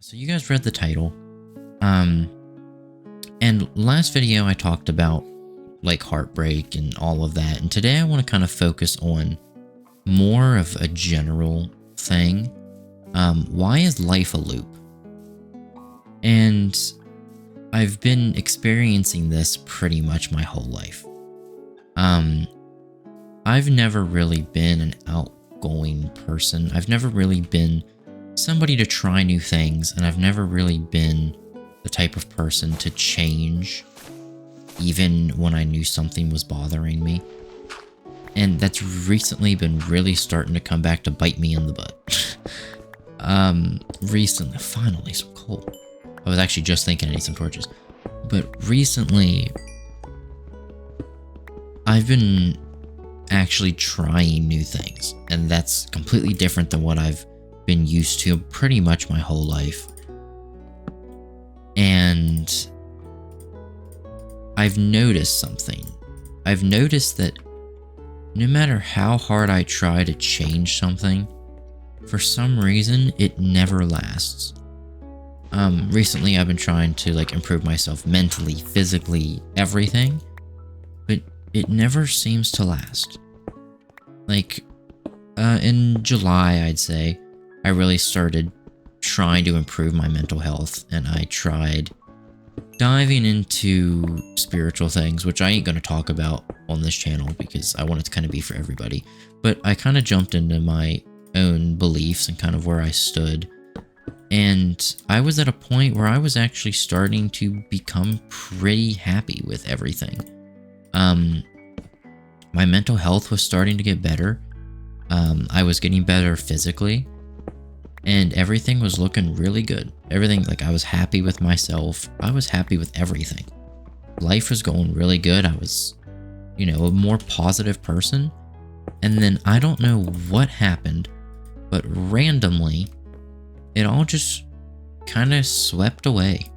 So you guys read the title. Um, and last video I talked about like heartbreak and all of that. And today I want to kind of focus on more of a general thing. Why is life a loop? And I've been experiencing this pretty much my whole life. I've never really been an outgoing person. I've never really been somebody to try new things, and I've never really been the type of person to change even when I knew something was bothering me. And that's recently been really starting to come back to bite me in the butt. Recently, finally, so cold. I was actually just thinking I need some torches. But recently, I've been actually trying new things, and that's completely different than what I've been used to pretty much my whole life. And I've noticed something. I've noticed that no matter how hard I try to change something, for some reason it never lasts. Recently I've been trying to like improve myself mentally, physically, everything, but it never seems to last. Like, in July, I'd say, I really started trying to improve my mental health, and I tried diving into spiritual things, which I ain't going to talk about on this channel because I want it to kind of be for everybody. But I kind of jumped into my own beliefs and kind of where I stood. And I was at a point where I was actually starting to become pretty happy with everything. My mental health was starting to get better. I was getting better physically, and everything was looking really good. Everything, like, I was happy with myself. I was happy with everything. Life was going really good. I was, a more positive person. And then I don't know what happened, but randomly, it all just kind of swept away.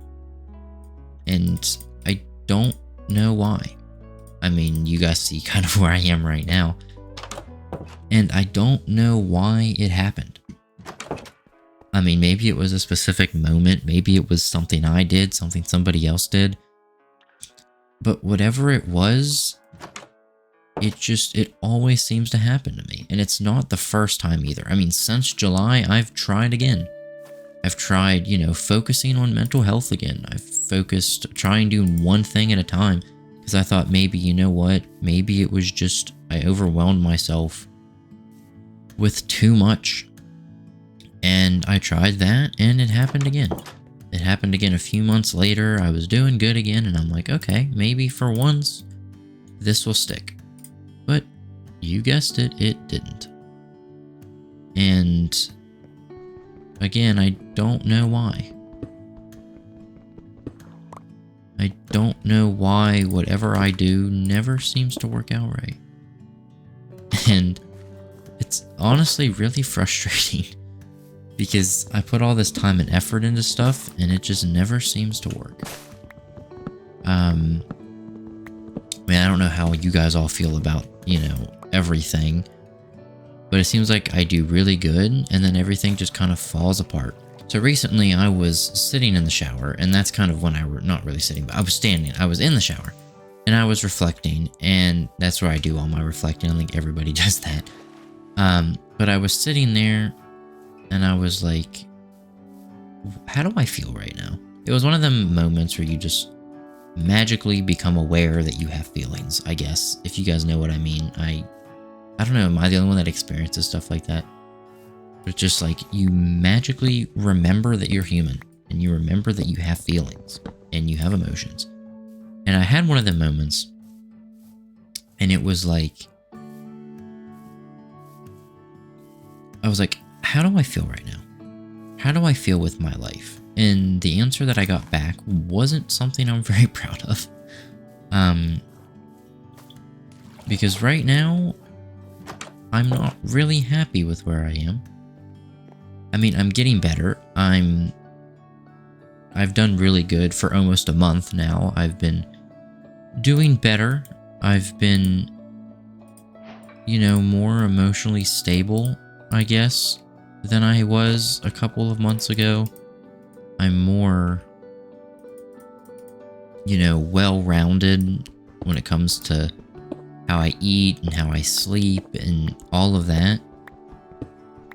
And I don't know why. I mean, you guys see kind of where I am right now. And I don't know why it happened. I mean, maybe it was a specific moment. Maybe it was something I did, something somebody else did. But whatever it was, it always seems to happen to me. And it's not the first time either. I mean, since July, I've tried again. I've tried, focusing on mental health again. I've focused trying doing one thing at a time. Because I thought maybe, maybe it was just I overwhelmed myself with too much. And I tried that, and it happened again. It happened again a few months later. I was doing good again, and I'm like, okay, maybe for once, this will stick. But you guessed it, it didn't. And again, I don't know why. I don't know why whatever I do never seems to work out right. And it's honestly really frustrating because I put all this time and effort into stuff and it just never seems to work. I don't know how you guys all feel about, everything, but it seems like I do really good and then everything just kind of falls apart. So recently I was sitting in the shower, and that's kind of when not really sitting, but I was standing. I was in the shower and I was reflecting, and that's where I do all my reflecting. I think everybody does that. But I was sitting there and I was like, how do I feel right now? It was one of them moments where you just magically become aware that you have feelings, I guess, if you guys know what I mean. I don't know, am I the only one that experiences stuff like that? It's just like you magically remember that you're human, and you remember that you have feelings and you have emotions. And I had one of them moments, and it was like, I was like, how do I feel right now? How do I feel with my life? And the answer that I got back wasn't something I'm very proud of. Because right now, I'm not really happy with where I am. I mean, I'm getting better. I've done really good for almost a month now. I've been doing better. I've been, more emotionally stable, I guess, than I was a couple of months ago. more, you know, well-rounded when it comes to how I eat and how I sleep and all of that.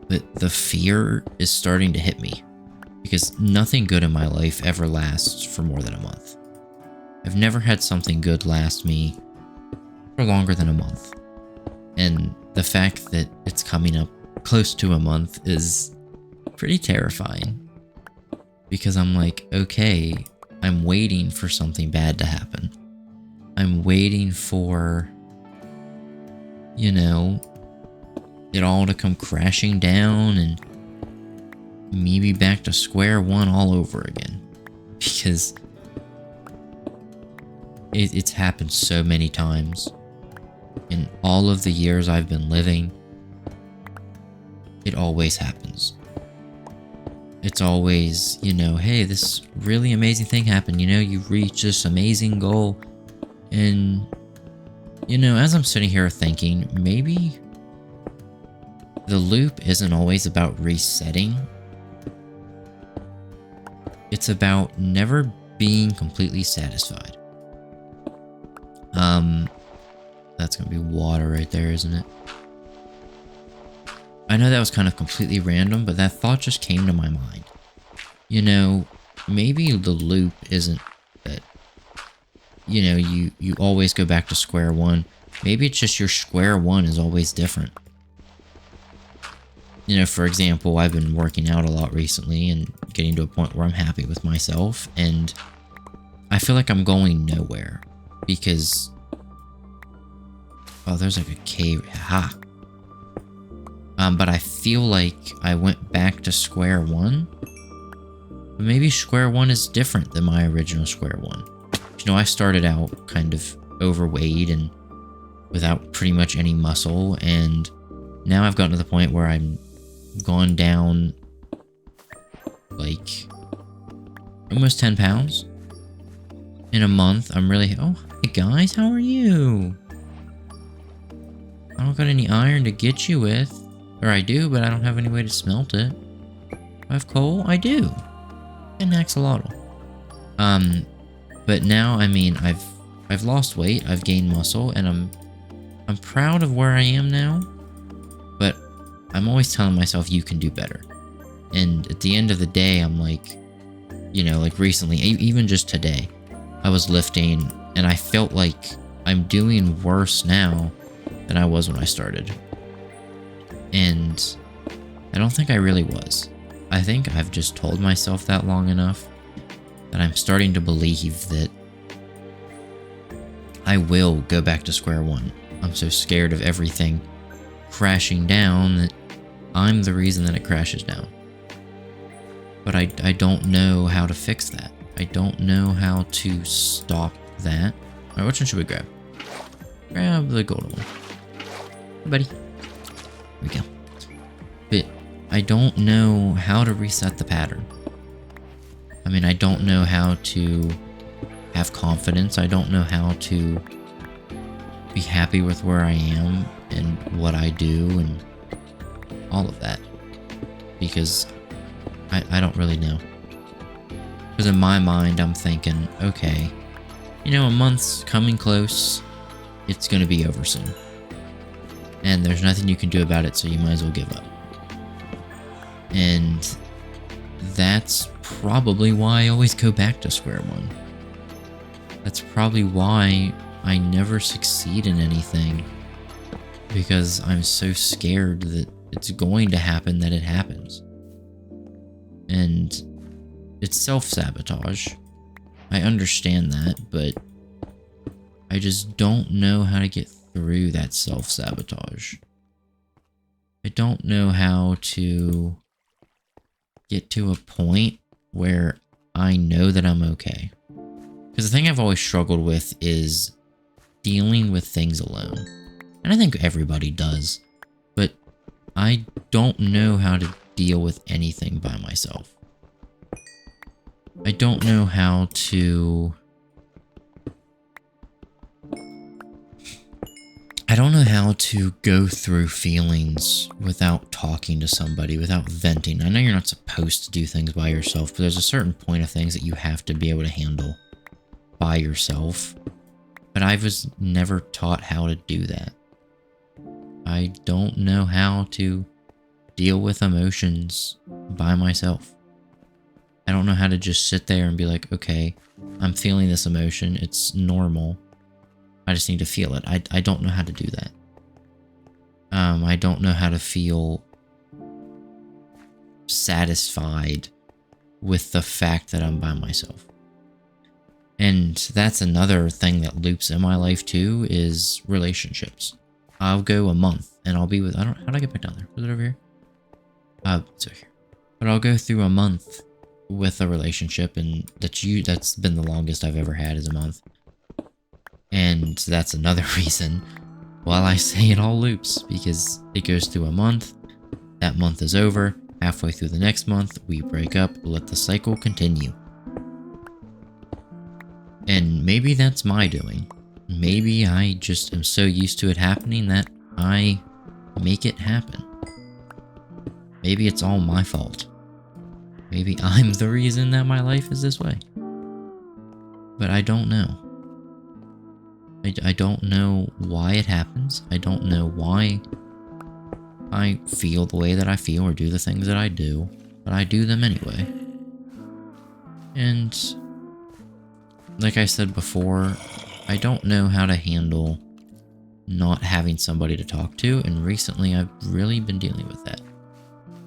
But the fear is starting to hit me because nothing good in my life ever lasts for more than a month. I've never had something good last me for longer than a month. And the fact that it's coming up close to a month is pretty terrifying because I'm like, okay, I'm waiting for something bad to happen. I'm waiting for, you know, it all to come crashing down and me be back to square one all over again. Because it's happened so many times. In all of the years I've been living, it always happens. It's always, you know, hey, this really amazing thing happened. You know, you reached this amazing goal. And, you know, as I'm sitting here thinking, maybe the loop isn't always about resetting. It's about never being completely satisfied. That's gonna be water right there, isn't it? I know that was kind of completely random, but that thought just came to my mind. You know, maybe the loop isn't that, you know, you always go back to square one. Maybe it's just your square one is always different. You know, for example, I've been working out a lot recently and getting to a point where I'm happy with myself, and I feel like I'm going nowhere because, oh, there's like a cave. Ha. But I feel like I went back to square one. But maybe square one is different than my original square one. You know, I started out kind of overweight and without pretty much any muscle, and now I've gotten to the point where I'm gone down like almost 10 pounds in a month. I'm really, oh, hey guys, how are you? I don't got any iron to get you with. Or I do, but I don't have any way to smelt it. I have coal? I do. And axolotl. But now, I mean, I've lost weight, I've gained muscle, and I'm proud of where I am now. But I'm always telling myself you can do better. And at the end of the day, I'm like, you know, like recently, even just today, I was lifting and I felt like I'm doing worse now than I was when I started. And I don't think I really was. I think I've just told myself that long enough that I'm starting to believe that I will go back to square one. I'm so scared of everything crashing down that I'm the reason that it crashes down. But I don't know how to fix that. I don't know how to stop that. Alright, which one should we grab? Grab the golden one. Hey, buddy. Here we go. But I don't know how to reset the pattern. I mean, I don't know how to have confidence. I don't know how to be happy with where I am and what I do and all of that. Because I don't really know. Because in my mind, I'm thinking, okay, you know, a month's coming close. It's going to be over soon. And there's nothing you can do about it, so you might as well give up. And that's probably why I always go back to square one. That's probably why I never succeed in anything. Because I'm so scared that it's going to happen that it happens. And it's self-sabotage. I understand that, but I just don't know how to get through that self-sabotage. I don't know how to get to a point where I know that I'm okay. Because the thing I've always struggled with is dealing with things alone. And I think everybody does. But I don't know how to deal with anything by myself. I don't know how to... I don't know how to go through feelings without talking to somebody, without venting. I know you're not supposed to do things by yourself, but there's a certain point of things that you have to be able to handle by yourself. But I was never taught how to do that. I don't know how to deal with emotions by myself. I don't know how to just sit there and be like, okay, I'm feeling this emotion. It's normal. I just need to feel it. I don't know how to do that. I don't know how to feel satisfied with the fact that I'm by myself. And that's another thing that loops in my life too, is relationships. I'll go a month and I'll be with, how do I get back down there? Was it over here? It's over here. But I'll go through a month with a relationship, and that's been the longest I've ever had, is a month. And that's another reason why I say it all loops, because it goes through a month, that month is over, halfway through the next month, we break up, let the cycle continue. And maybe that's my doing. Maybe I just am so used to it happening that I make it happen. Maybe it's all my fault. Maybe I'm the reason that my life is this way. But I don't know. I don't know why it happens. I don't know why I feel the way that I feel or do the things that I do. But I do them anyway. And like I said before, I don't know how to handle not having somebody to talk to. And recently I've really been dealing with that.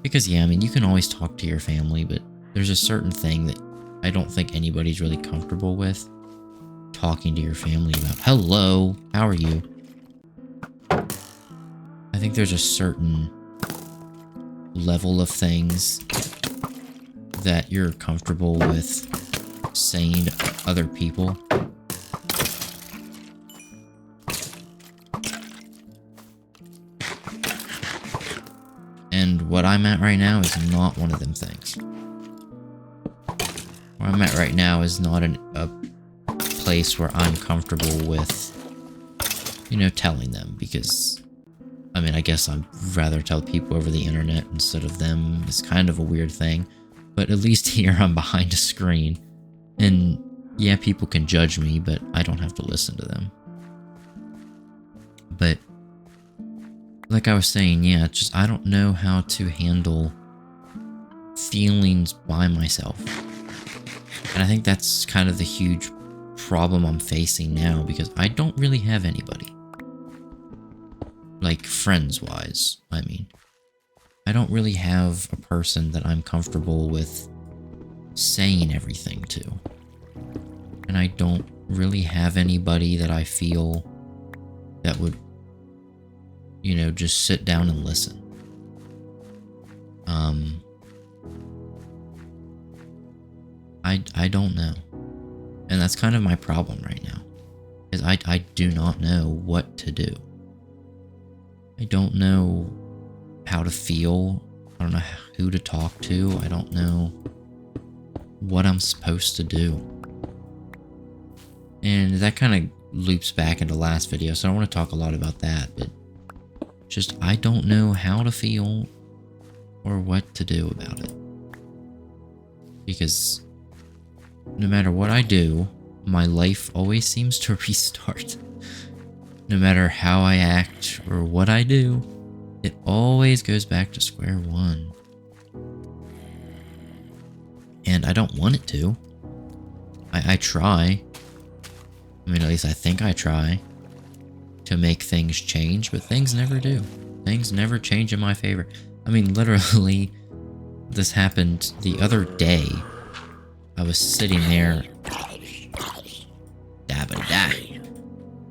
Because yeah, I mean, you can always talk to your family, but there's a certain thing that I don't think anybody's really comfortable with. Talking to your family about, hello, how are you? I think there's a certain level of things that you're comfortable with saying to other people. And what I'm at right now is not one of them things. Where I'm at right now is not a place where I'm comfortable with, you know, telling them, because, I mean, I guess I'd rather tell people over the internet instead of them. It's kind of a weird thing, but at least here I'm behind a screen, and yeah, people can judge me, but I don't have to listen to them. But like I was saying, yeah, it's just I don't know how to handle feelings by myself. And I think that's kind of the huge problem I'm facing now, because I don't really have anybody. Like, friends-wise, I mean. I don't really have a person that I'm comfortable with saying everything to. And I don't really have anybody that I feel that would, you know, just sit down and listen. I don't know. And that's kind of my problem right now, is I do not know what to do. I don't know how to feel. I don't know who to talk to. I don't know what I'm supposed to do. And that kind of loops back into last video, so I don't want to talk a lot about that, but just I don't know how to feel or what to do about it. Because no matter what I do, my life always seems to restart. No matter how I act or what I do, it always goes back to square one. And I don't want it to. I try. I mean, at least I think I try to make things change, but things never do. Things never change in my favor. I mean, literally, this happened the other day. I was sitting there.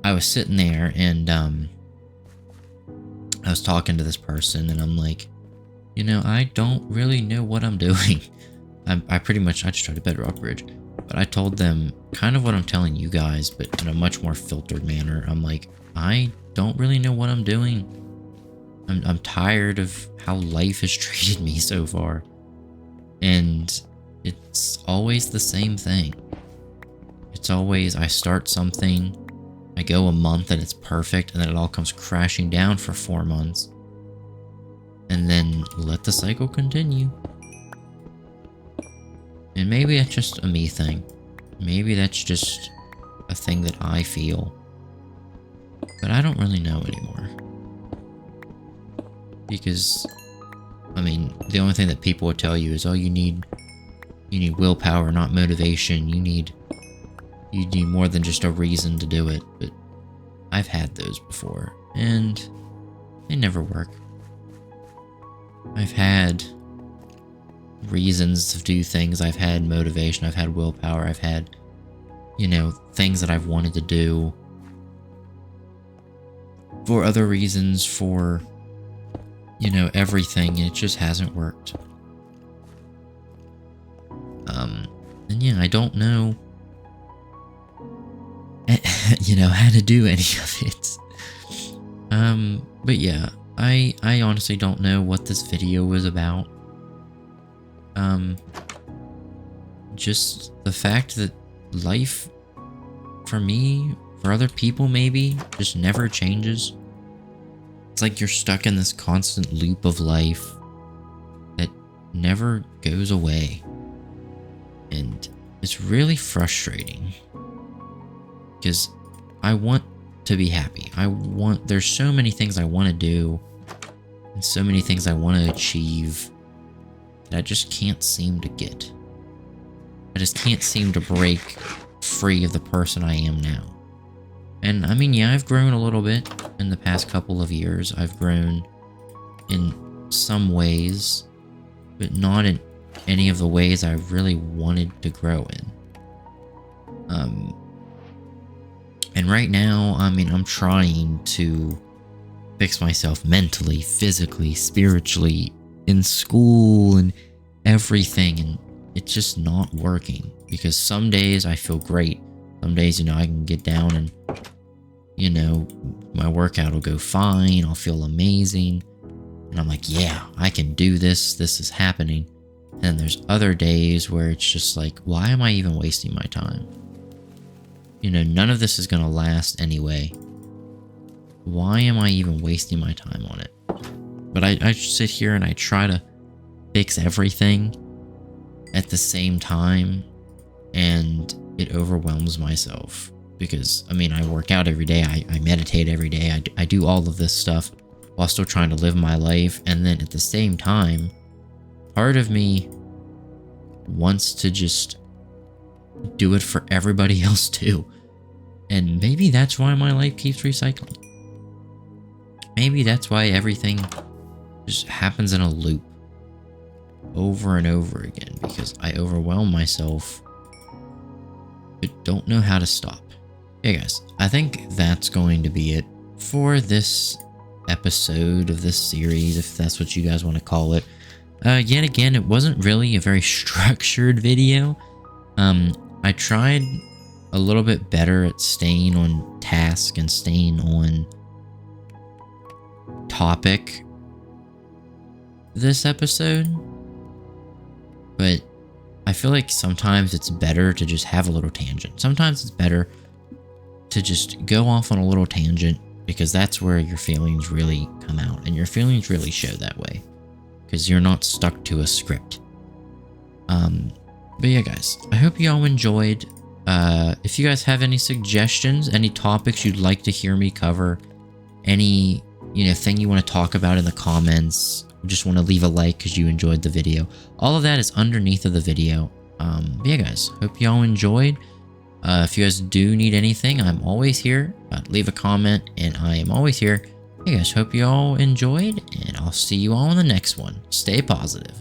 I was sitting there and I was talking to this person, and I'm like, you know, I don't really know what I'm doing. I just tried to bedrock bridge. But I told them kind of what I'm telling you guys, but in a much more filtered manner. I'm like, I don't really know what I'm doing. I'm tired of how life has treated me so far. And it's always the same thing. It's always, I start something, I go a month and it's perfect, and then it all comes crashing down for 4 months. And then let the cycle continue. And maybe that's just a me thing. Maybe that's just a thing that I feel. But I don't really know anymore. Because, I mean, the only thing that people would tell you is, oh, you need willpower, not motivation. You need more than just a reason to do it. But I've had those before, and they never work. I've had reasons to do things. I've had motivation. I've had willpower. I've had, things that I've wanted to do for other reasons, for, everything, and it just hasn't worked. And yeah, I don't know, how to do any of it. But yeah, I honestly don't know what this video was about. Just the fact that life, for me, for other people maybe, just never changes. It's like you're stuck in this constant loop of life that never goes away. And it's really frustrating. Because I want to be happy. There's so many things I want to do, and so many things I want to achieve, that I just can't seem to get. I just can't seem to break free of the person I am now. And I mean, yeah, I've grown a little bit in the past couple of years. I've grown in some ways, but not in any of the ways I really wanted to grow in. And right now, I mean, I'm trying to fix myself mentally, physically, spiritually, in school, and everything, and it's just not working. Because some days I feel great. Some days, I can get down and, my workout will go fine. I'll feel amazing. And I'm like, yeah, I can do this. This is happening. And there's other days where it's just like, why am I even wasting my time? None of this is going to last anyway. Why am I even wasting my time on it? But I sit here and I try to fix everything at the same time, and it overwhelms myself. Because, I mean, I work out every day, I meditate every day, I do all of this stuff while still trying to live my life, and then at the same time, part of me wants to just do it for everybody else too. And maybe that's why my life keeps recycling. Maybe that's why everything just happens in a loop over and over again, because I overwhelm myself but don't know how to stop. Hey guys, I think that's going to be it for this episode of this series, if that's what you guys want to call it. Yet again, it wasn't really a very structured video. I tried a little bit better at staying on task and staying on topic this episode, but I feel like sometimes it's better to just have a little tangent. Sometimes it's better to just go off on a little tangent, because that's where your feelings really come out, and your feelings really show that way, because you're not stuck to a script. But yeah, guys, I hope you all enjoyed. If you guys have any suggestions, any topics you'd like to hear me cover, any thing you want to talk about in the comments, just want to leave a like because you enjoyed the video, all of that is underneath of the video. But yeah, guys, hope you all enjoyed. If you guys do need anything, I'm always here. Leave a comment, and I am always here. Hey guys, hope you all enjoyed, and I'll see you all in the next one. Stay positive.